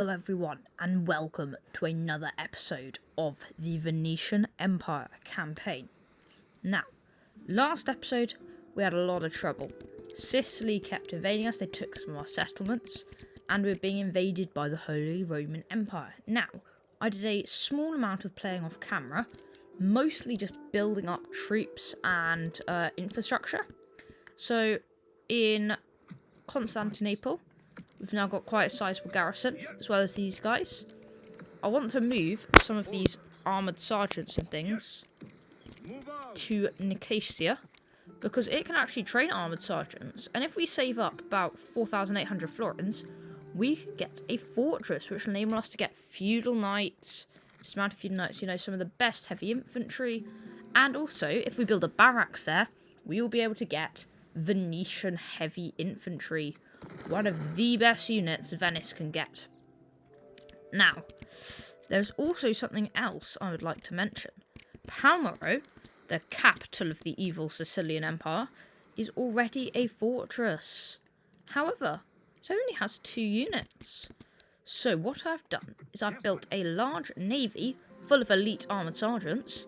Hello everyone and welcome to another episode of the Venetian Empire campaign. Now, last episode we had a lot of trouble. Sicily kept invading us, they took some of our settlements, and we were being invaded by the Holy Roman Empire. Now, I did a small amount of playing off camera, mostly just building up troops and infrastructure. So, in Constantinople, we've now got quite a sizable garrison, as well as these guys. I want to move some of these armoured sergeants and things to Nicasia, because it can actually train armoured sergeants, and if we save up about 4,800 florins, we can get a fortress, which will enable us to get feudal knights, dismounted feudal knights, some of the best heavy infantry, and also, if we build a barracks there, we will be able to get Venetian heavy infantry, one of the best units Venice can get. Now, there's also something else I would like to mention. Palmero, the capital of the evil Sicilian Empire, is already a fortress. However, it only has 2 units. So what I've done is I've built a large navy full of elite armoured sergeants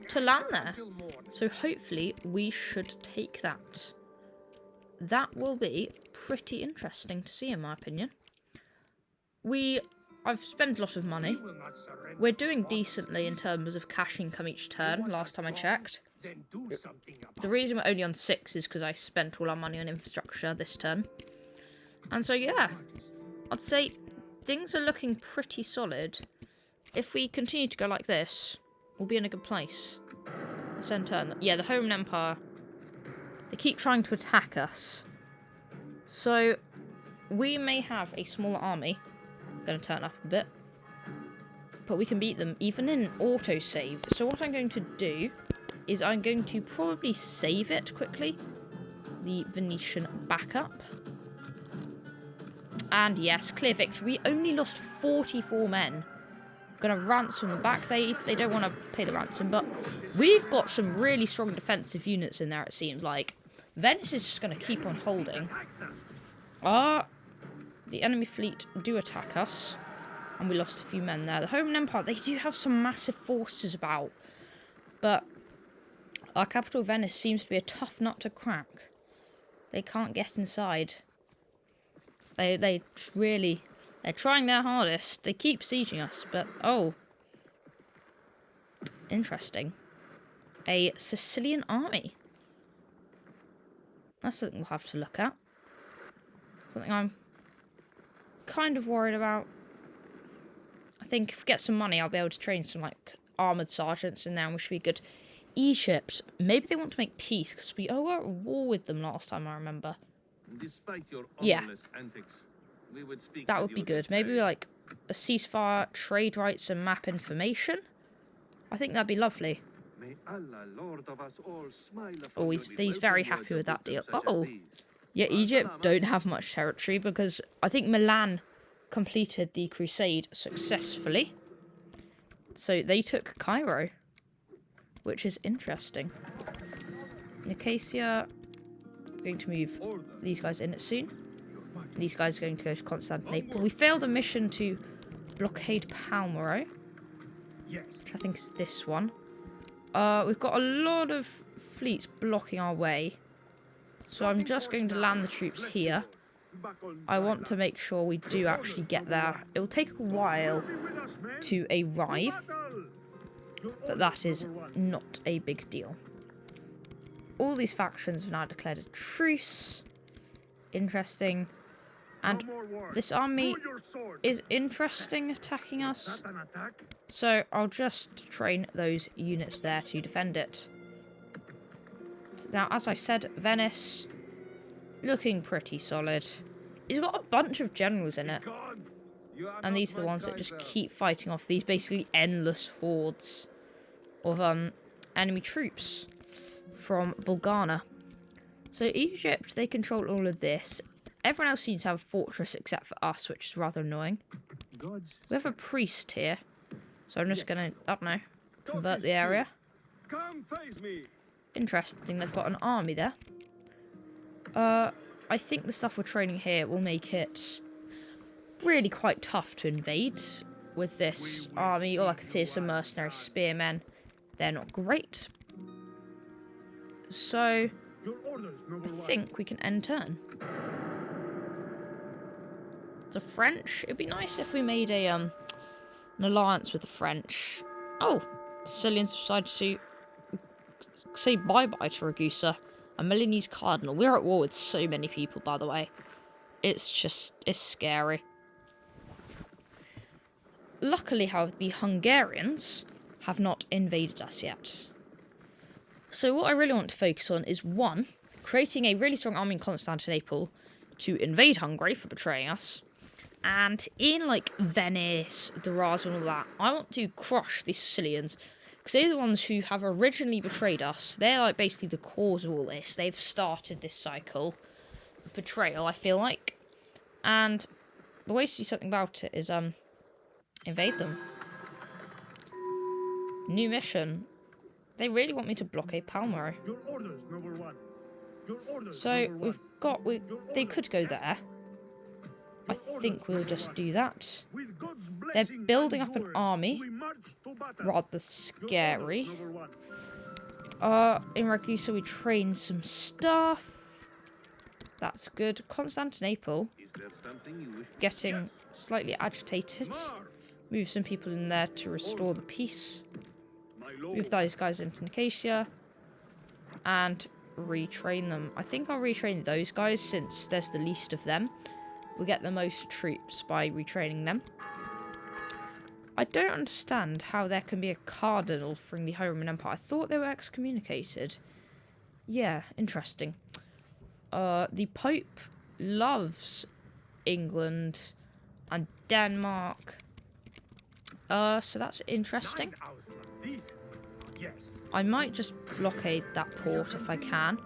to land there. So hopefully we should take that. That will be pretty interesting to see, in my opinion. I've spent a lot of money. We're doing decently in terms of cash income each turn, last time I checked. The reason we're only on 6 is because I spent all our money on infrastructure this turn. And so, yeah, I'd say things are looking pretty solid. If we continue to go like this, we'll be in a good place. Turn. Yeah, the Roman Empire, they keep trying to attack us. So, we may have a smaller army. I'm going to turn up a bit. But we can beat them even in autosave. So what I'm going to do is I'm going to probably save it quickly. The Venetian backup. And yes, clear victory. We only lost 44 men. Going to ransom them back. They don't want to pay the ransom, but we've got some really strong defensive units in there, it seems like. Venice is just going to keep on holding. The enemy fleet do attack us, and we lost a few men there. The Roman Empire, they do have some massive forces about, but our capital, Venice, seems to be a tough nut to crack. They can't get inside. They're trying their hardest. They keep sieging us, but interesting. A Sicilian army. That's something we'll have to look at. Something I'm kind of worried about. I think if we get some money, I'll be able to train some armoured sergeants in there, and we should be good. Egypt, maybe they want to make peace, because we were at war with them last time, I remember. Despite your antics, we would speak that would be good. Maybe a ceasefire, trade rights, and map information. I think that'd be lovely. May Allah, Lord of us all, smile Oh, he's very happy with that deal. Yeah, Egypt don't have much territory because I think Milan completed the crusade successfully. So they took Cairo, which is interesting. Nicasia, going to move these guys in it soon. These guys are going to go to Constantinople. We failed a mission to blockade Palmero, which I think is this one. We've got a lot of fleets blocking our way. So I'm just going to land the troops here. I want to make sure we do actually get there. It will take a while to arrive, but that is not a big deal. All these factions have now declared a truce. Interesting. And this army is interesting attacking us. So I'll just train those units there to defend it. Now, as I said, Venice, looking pretty solid. It's got a bunch of generals in it. And these are the ones that just keep fighting off these basically endless hordes of enemy troops from Bulgaria. So Egypt, they control all of this. Everyone else seems to have a fortress except for us, which is rather annoying. We have a priest here. So I'm just going to, I don't know, convert the area. Interesting, they've got an army there. I think the stuff we're training here will make it really quite tough to invade with this army. All I can see is some mercenary spearmen. They're not great. So, I think we can end turn. The French, it'd be nice if we made a an alliance with the French. Oh, Sicilians decided to say bye-bye to Ragusa. A Milanese cardinal. We're at war with so many people, by the way. It's scary. Luckily, however, the Hungarians have not invaded us yet. So what I really want to focus on is, one, creating a really strong army in Constantinople to invade Hungary for betraying us. And in, like, Venice, Durazzo and all that, I want to crush the Sicilians. Because they're the ones who have originally betrayed us. They're, like, basically the cause of all this. They've started this cycle of betrayal, I feel like. And the way to do something about it is, invade them. New mission. They really want me to blockade Palmyra. So, they could go there. I think we'll just do that. They're building up an army. Rather scary. In Ragusa we train some stuff. That's good. Constantinople. Getting slightly agitated. Move some people in there to restore the peace. Move those guys into Nicaea. And retrain them. I think I'll retrain those guys since there's the least of them. We'll get the most troops by retraining them. I don't understand how there can be a cardinal from the Roman Empire. I thought they were excommunicated. Yeah, interesting. The Pope loves England and Denmark. So that's interesting. I might just blockade that port if I can.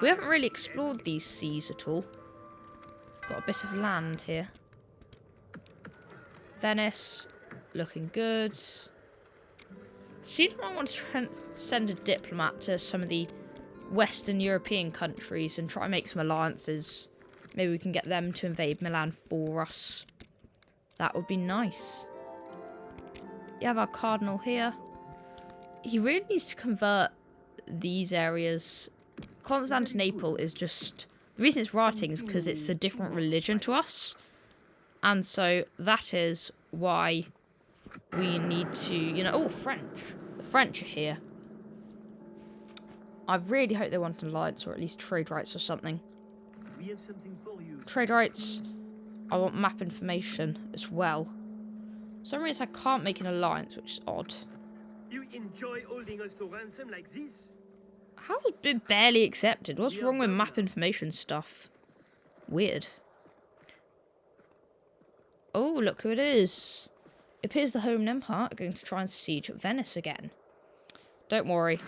We haven't really explored these seas at all. Got a bit of land here. Venice, looking good. See, I want to try and send a diplomat to some of the Western European countries and try and make some alliances. Maybe we can get them to invade Milan for us. That would be nice. You have our cardinal here. He really needs to convert these areas. Constantinople is just... The reason it's rioting is because it's a different religion to us. And so that is why we need to, you know... Oh, French. The French are here. I really hope they want an alliance or at least trade rights or something. We have something for you. Trade rights. I want map information as well. For some reason I can't make an alliance, which is odd. You enjoy holding us to ransom like this? How has it been barely accepted? What's wrong with map information stuff? Weird. Oh, look who it is. It appears the Roman Empire are going to try and siege Venice again. Don't worry.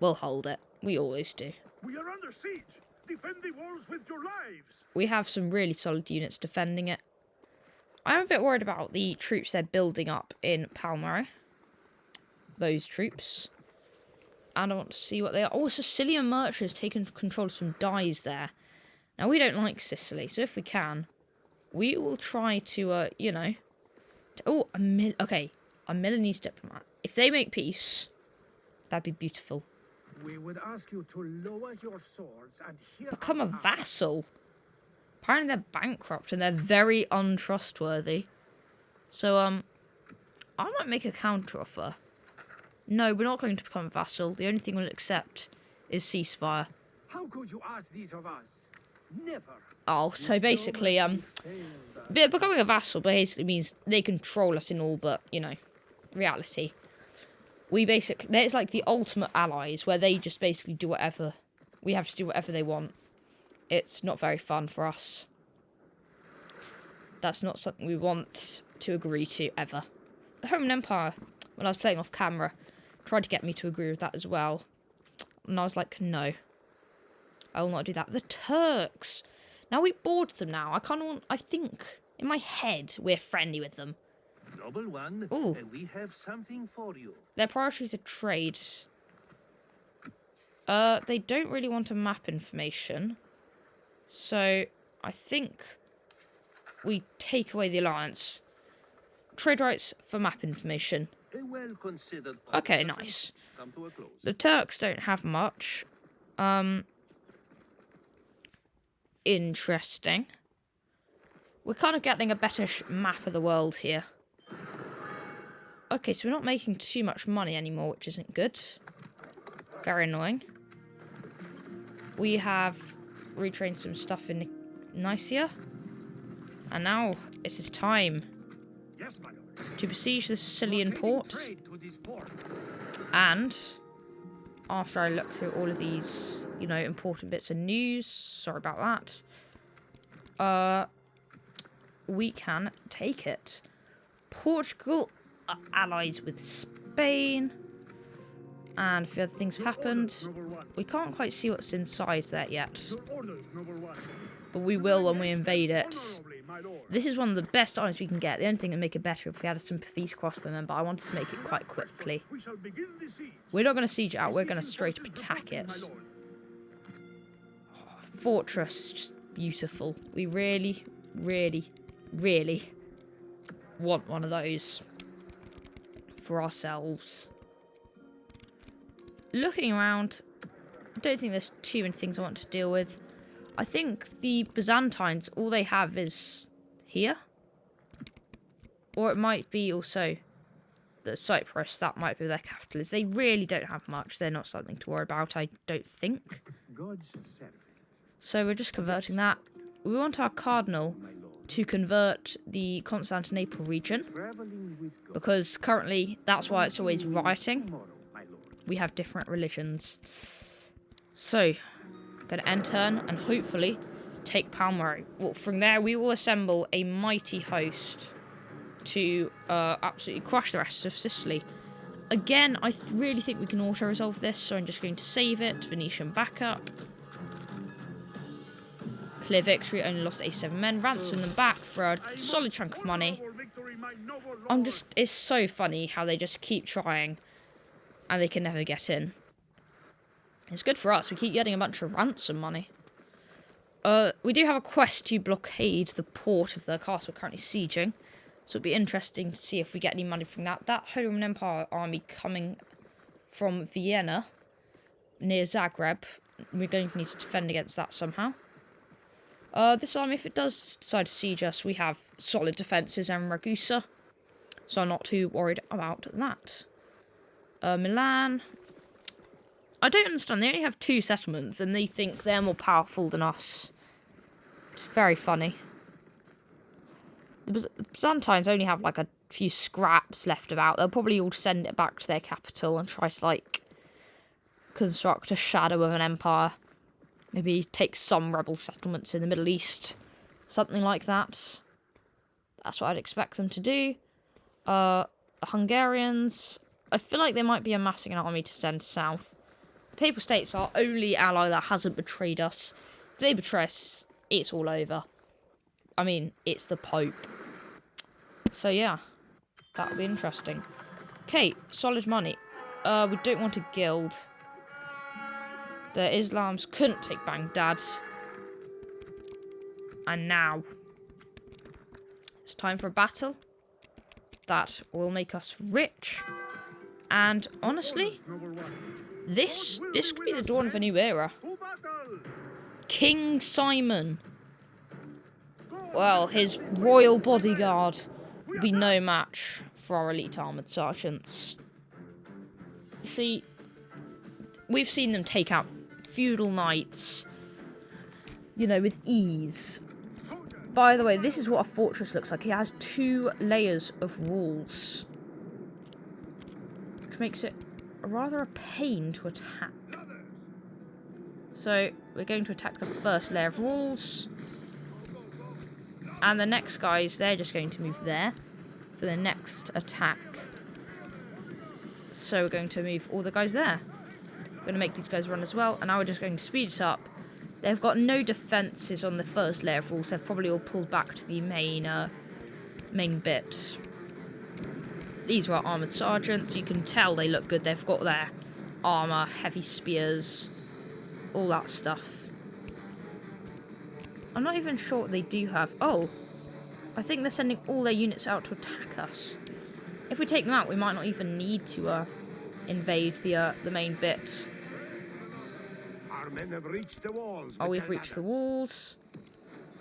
We'll hold it. We always do. We are under siege. Defend the walls with your lives. We have some really solid units defending it. I'm a bit worried about the troops they're building up in Palmyra. Those troops. And I want to see what they are. Oh, Sicilian merchants taking control of some dyes there. Now, we don't like Sicily, so if we can, we will try to, you know... Oh, okay, a Milanese diplomat. If they make peace, that'd be beautiful. We would ask you to lower your swords and hear Become a vassal. Apparently they're bankrupt and they're very untrustworthy. So, I might make a counteroffer. No, we're not going to become a vassal. The only thing we'll accept is ceasefire. How could you ask these of us? Never. Oh, so basically, becoming a vassal basically means they control us in all but, you know, reality. We basically, it's like the ultimate allies, where they just basically do whatever. We have to do whatever they want. It's not very fun for us. That's not something we want to agree to, ever. The Roman Empire, when I was playing off camera, tried to get me to agree with that as well. And I was like, no. I will not do that. The Turks! Now we bored them now. I think, in my head, we're friendly with them. Noble one, Ooh. we have something for you. Their priorities are trade. They don't really want a map information. So, I think we take away the alliance. Trade rights for map information. A well-considered Okay, operation nice. come to a close. The Turks don't have much. Interesting. We're kind of getting a better map of the world here. Okay, so we're not making too much money anymore, which isn't good. Very annoying. We have retrained some stuff in Nicaea. And now it is time Yes, my lord. to besiege the Sicilian port. Trade to this port. And after I look through all of these, you know, important bits of news, sorry about that, we can take it. Portugal are allies with Spain. And a few other things have happened. We can't quite see what's inside there yet. But we will when we invade it. This is one of the best armies we can get. The only thing that would make it better if we had a sympathies crossbowmen, but I wanted to make it quite quickly. We're not going to siege it out, we're going to straight up attack it. Oh, fortress, just beautiful. We really, really, really want one of those for ourselves. Looking around, I don't think there's too many things I want to deal with. I think the Byzantines, all they have is here. Or it might be also the Cyprus, that might be their capital. They really don't have much. They're not something to worry about, I don't think. So we're just converting that. We want our cardinal to convert the Constantinople region. Because currently, that's why it's always rioting. We have different religions. So, going to end turn and hopefully take Palmyra. Well, from there, we will assemble a mighty host to absolutely crush the rest of Sicily. Again, I really think we can auto-resolve this, so I'm just going to save it. Venetian backup. Clear victory, only lost 87 men. Ransom them back for a solid chunk of money. It's so funny how they just keep trying and they can never get in. It's good for us, we keep getting a bunch of ransom money. We do have a quest to blockade the port of the castle we're currently sieging. So it'll be interesting to see if we get any money from that. That Holy Roman Empire army coming from Vienna, near Zagreb, we're going to need to defend against that somehow. This army, if it does decide to siege us, we have solid defences and Ragusa. So I'm not too worried about that. Milan. I don't understand. They only have 2 settlements and they think they're more powerful than us. It's very funny. The Byzantines only have like a few scraps left about. They'll probably all send it back to their capital and try to like construct a shadow of an empire. Maybe take some rebel settlements in the Middle East. Something like that. That's what I'd expect them to do. The Hungarians, I feel like they might be amassing an army to send south. The Papal States are our only ally that hasn't betrayed us. If they betray us, it's all over. I mean, it's the Pope. So yeah, that'll be interesting. Okay, solid money. We don't want a guild. The Islams couldn't take Baghdad. And now it's time for a battle that will make us rich. And honestly, this could be the dawn of a new era. King Simon. Well, his royal bodyguard will be no match for our elite armoured sergeants. See, we've seen them take out feudal knights, you know, with ease. By the way, this is what a fortress looks like. It has 2 layers of walls, which makes it rather a pain to attack. So, we're going to attack the first layer of walls. And the next guys, they're just going to move there for the next attack. So we're going to move all the guys there. We're going to make these guys run as well. And now we're just going to speed it up. They've got no defences on the first layer of walls. They've probably all pulled back to the main bit. These are our armoured sergeants. You can tell they look good. They've got their armour, heavy spears, all that stuff. I'm not even sure what they do have. Oh, I think they're sending all their units out to attack us. If we take them out, we might not even need to invade the main bit. Our men have reached the walls. Oh, we've reached the walls.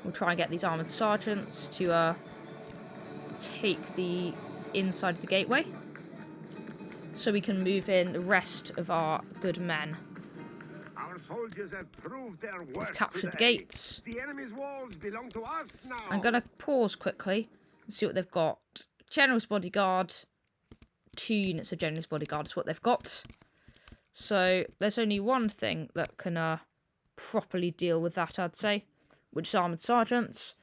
We'll try and get these armoured sergeants to take the inside of the gateway, so we can move in the rest of our good men. Our soldiers have proved their worth. We've captured the today. gates. The enemy's walls belong to us now. I'm going to pause quickly and see what they've got. General's bodyguard. 2 units of General's bodyguard is what they've got. So there's only one thing that can properly deal with that, I'd say, which is armoured sergeants.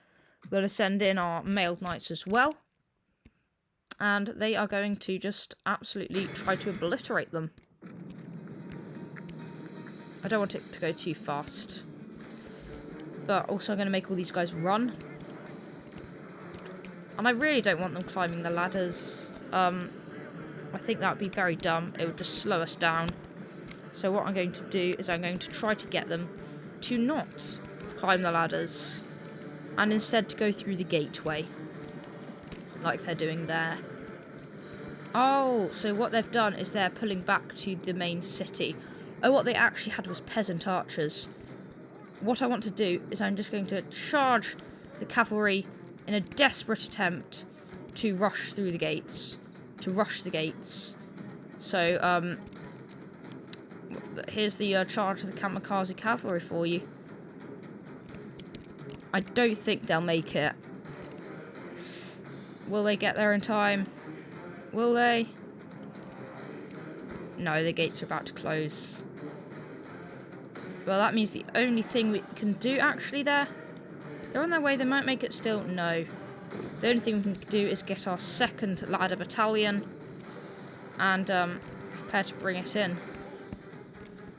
We're going to send in our mailed knights as well. And they are going to just absolutely try to obliterate them. I don't want it to go too fast. But also I'm going to make all these guys run. And I really don't want them climbing the ladders. I think that would be very dumb. It would just slow us down. So what I'm going to do is I'm going to try to get them to not climb the ladders. And instead to go through the gateway. Like they're doing there. Oh, so what they've done is they're pulling back to the main city. Oh, what they actually had was peasant archers. What I want to do is I'm just going to charge the cavalry in a desperate attempt to rush through the gates. To rush the gates. So, here's the charge of the kamikaze cavalry for you. I don't think they'll make it. Will they get there in time? Will they? No, the gates are about to close. Well, that means the only thing we can do actually there... They're on their way, they might make it still. No. The only thing we can do is get our 2nd ladder battalion and prepare to bring it in.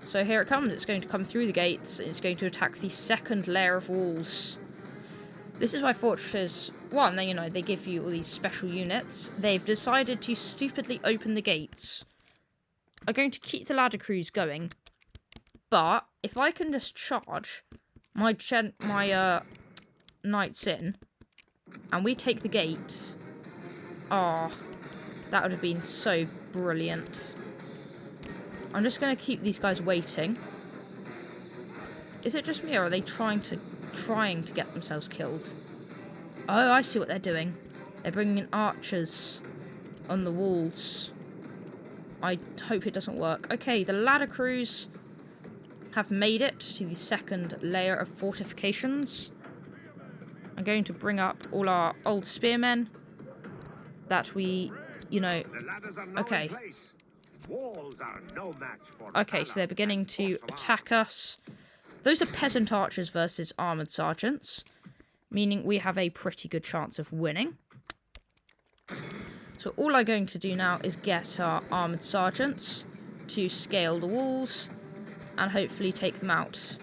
So here it comes. It's going to come through the gates. It's going to attack the 2nd layer of walls. This is why Fortresses 1, they give you all these special units. They've decided to stupidly open the gates. I'm going to keep the ladder crews going. But if I can just charge my knights in, and we take the gate, that would have been so brilliant. I'm just going to keep these guys waiting. Is it just me, or are they trying to get themselves killed? Oh, I see what they're doing. They're bringing in archers on the walls. I hope it doesn't work. Okay, the ladder crews have made it to the 2nd layer of fortifications. I'm going to bring up all our old spearmen that we, okay. Walls are no match for Okay, so they're beginning to attack us. Those are peasant archers versus armoured sergeants, meaning we have a pretty good chance of winning. So all I'm going to do now is get our armoured sergeants to scale the walls and hopefully take them out.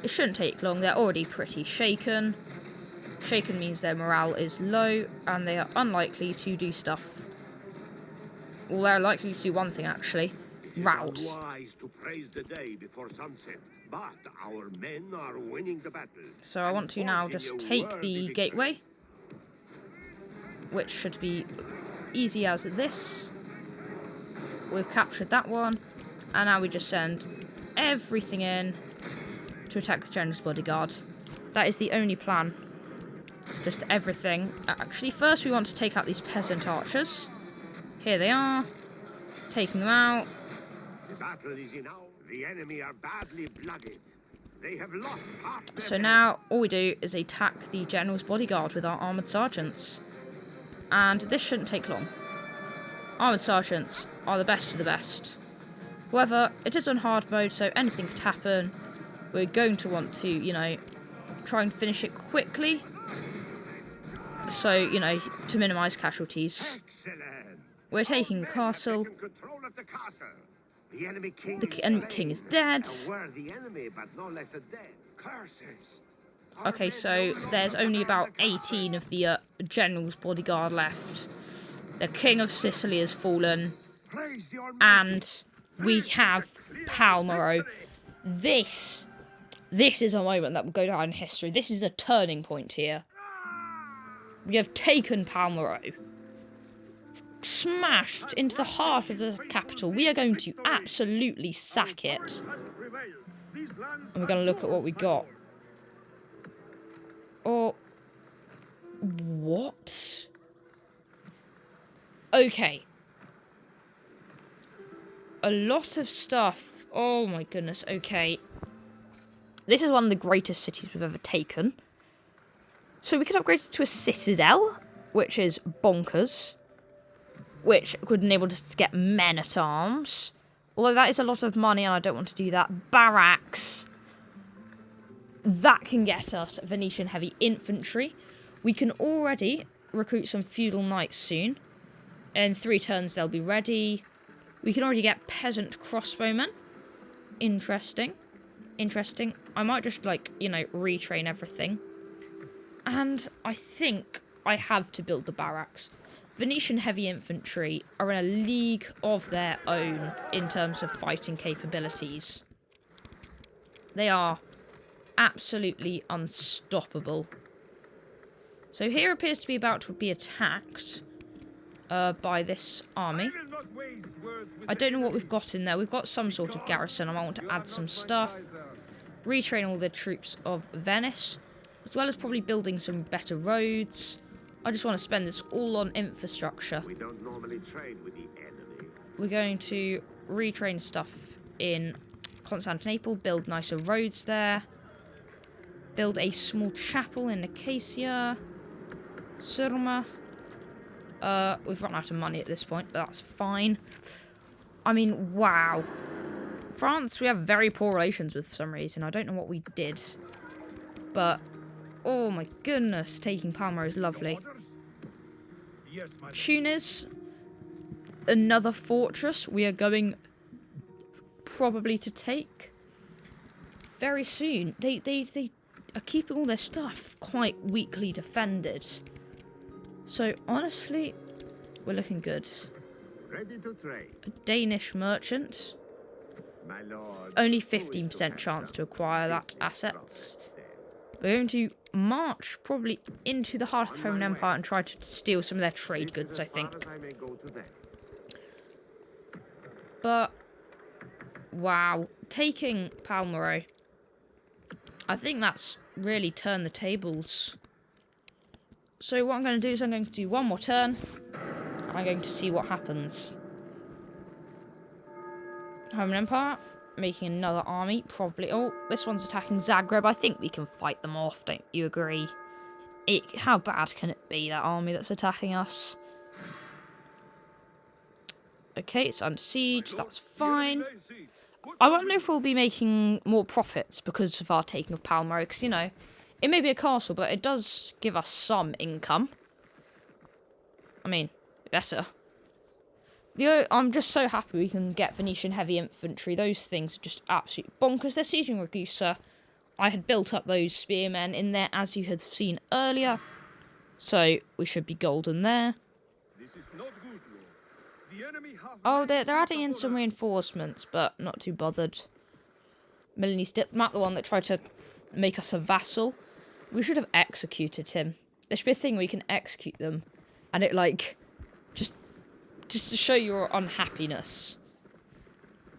It shouldn't take long, they're already pretty shaken. Shaken means their morale is low and they are unlikely to do stuff. Well, they're likely to do one thing actually. Rout. Wise to praise the day before sunset, but our men are winning the battle. So I want to now just take the gateway, which should be easy as this. We've captured that one, and now we just send everything in to attack the General's bodyguard. That is the only plan. Just everything. Actually, first we want to take out these peasant archers. Here they are. Taking them out. The battle is in our... The enemy are badly blooded. They have lost half their So men. now all we do is attack the General's bodyguard with our armoured sergeants. And this shouldn't take long. Armoured sergeants are the best of the best. However, it is on hard mode, so anything could happen. We're going to want to, try and finish it quickly. So, to minimise casualties. Excellent. We're taking the Our men have castle. taken control of the castle. The enemy king The is enemy slain. king is dead. A worthy enemy, but no less a dead. Curses. Our Okay, men so no longer there's only command about the castle. 18 of the General's bodyguard left. The King of Sicily has fallen. Praise the Almighty. And we have Palmero. This is a moment that will go down in history. This is a turning point here. We have taken Palmero. Smashed into the heart of the capital. We are going to absolutely sack it. And we're going to look at what we got. Oh. What? Okay. A lot of stuff. Oh my goodness. Okay. This is one of the greatest cities we've ever taken. So we could upgrade it to a citadel, which is bonkers. Which would enable us to get men-at-arms. Although that is a lot of money and I don't want to do that. Barracks. That can get us Venetian heavy infantry. We can already recruit some feudal knights soon. In 3 turns they'll be ready. We can already get peasant crossbowmen. Interesting. Interesting. I might just, like, you know, retrain everything. And I think I have to build the barracks. Venetian heavy infantry are in a league of their own in terms of fighting capabilities. They are absolutely unstoppable. So here appears to be about to be attacked by this army. I don't know what we've got in there. We've got some sort of garrison. I might want to add some stuff. Retrain all the troops of Venice, as well as probably building some better roads. I just want to spend this all on infrastructure. We don't normally trade with the enemy. We're going to retrain stuff in Constantinople, build nicer roads there. Build a small chapel in Nicaea. Surma. We've run out of money at this point, but that's fine. I mean, wow. France, we have very poor relations with for some reason. I don't know what we did. But, oh my goodness, taking Palmero is lovely. Tunis, another fortress we are going probably to take very soon. They are keeping all their stuff quite weakly defended. So, honestly, we're looking good. Ready to trade. A Danish merchant. My lord. Only 15% chance to acquire that assets. We're going to march probably into the heart of the Roman Empire and try to steal some of their trade goods, I think. But, wow. Taking Palmero, I think that's really turned the tables. So what I'm going to do is I'm going to do one more turn. I'm going to see what happens. Roman Empire, making another army, probably. Oh, this one's attacking Zagreb. I think we can fight them off, don't you agree? How bad can it be, that army that's attacking us? Okay, it's under siege, that's fine. I won't know if we'll be making more profits because of our taking of Palmero, because, you know, it may be a castle, but it does give us some income. I mean, better. I'm just so happy we can get Venetian heavy infantry. Those things are just absolutely bonkers. They're sieging Ragusa. I had built up those spearmen in there, as you had seen earlier. So, we should be golden there. This is not good, Lord. The enemy have Oh, they're adding in some reinforcements, but not too bothered. Milanese diplomat, the one that tried to make us a vassal. We should have executed him. There should be a thing where you can execute them. And it, like, just to show your unhappiness.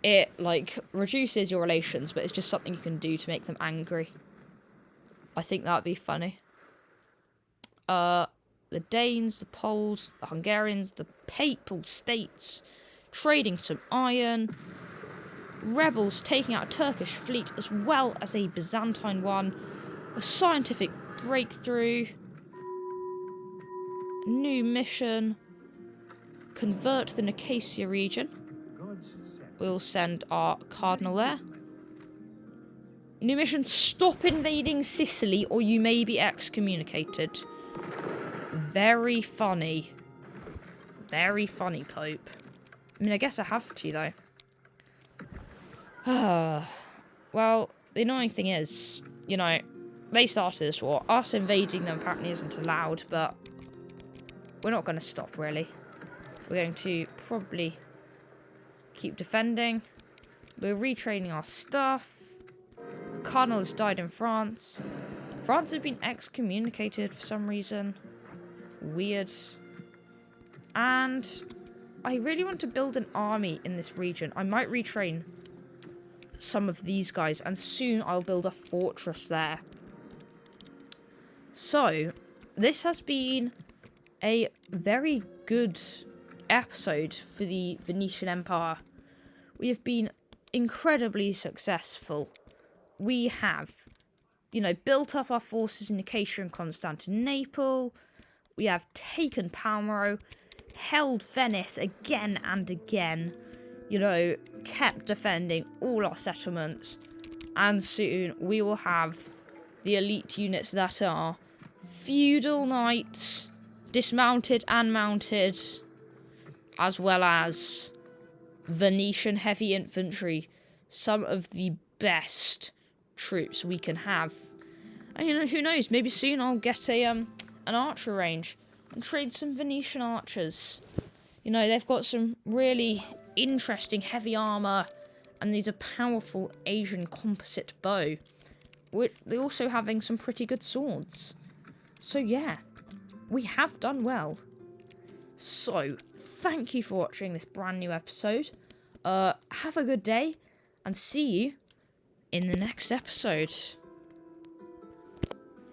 It, like, reduces your relations, but it's just something you can do to make them angry. I think that'd be funny. The Danes, the Poles, the Hungarians, the Papal States, trading some iron, rebels taking out a Turkish fleet as well as a Byzantine one, a scientific breakthrough, new mission, convert the Nicaea region. We'll send our cardinal there. New mission, stop invading Sicily or you may be excommunicated. Very funny. Very funny, Pope. I mean, I guess I have to, though. Well, the annoying thing is, you know, they started this war. Us invading them apparently isn't allowed, but we're not going to stop, really. We're going to probably keep defending. We're retraining our stuff. Cardinal has died in France. France has been excommunicated for some reason. weird. And I really want to build an army in this region. I might retrain some of these guys, and soon I'll build a fortress there. So, this has been a very good episode for the Venetian Empire. We have been incredibly successful. We have, built up our forces in Acacia and Constantinople. We have taken Palmero, held Venice again and again. Kept defending all our settlements. And soon we will have the elite units that are feudal knights, dismounted and mounted, as well as Venetian heavy infantry, some of the best troops we can have. And who knows, maybe soon I'll get an archer range and trade some Venetian archers. They've got some really interesting heavy armor, and these are powerful Asian composite bow. They're also having some pretty good swords. So yeah, we have done well. So, thank you for watching this brand new episode. Have a good day, and see you in the next episode.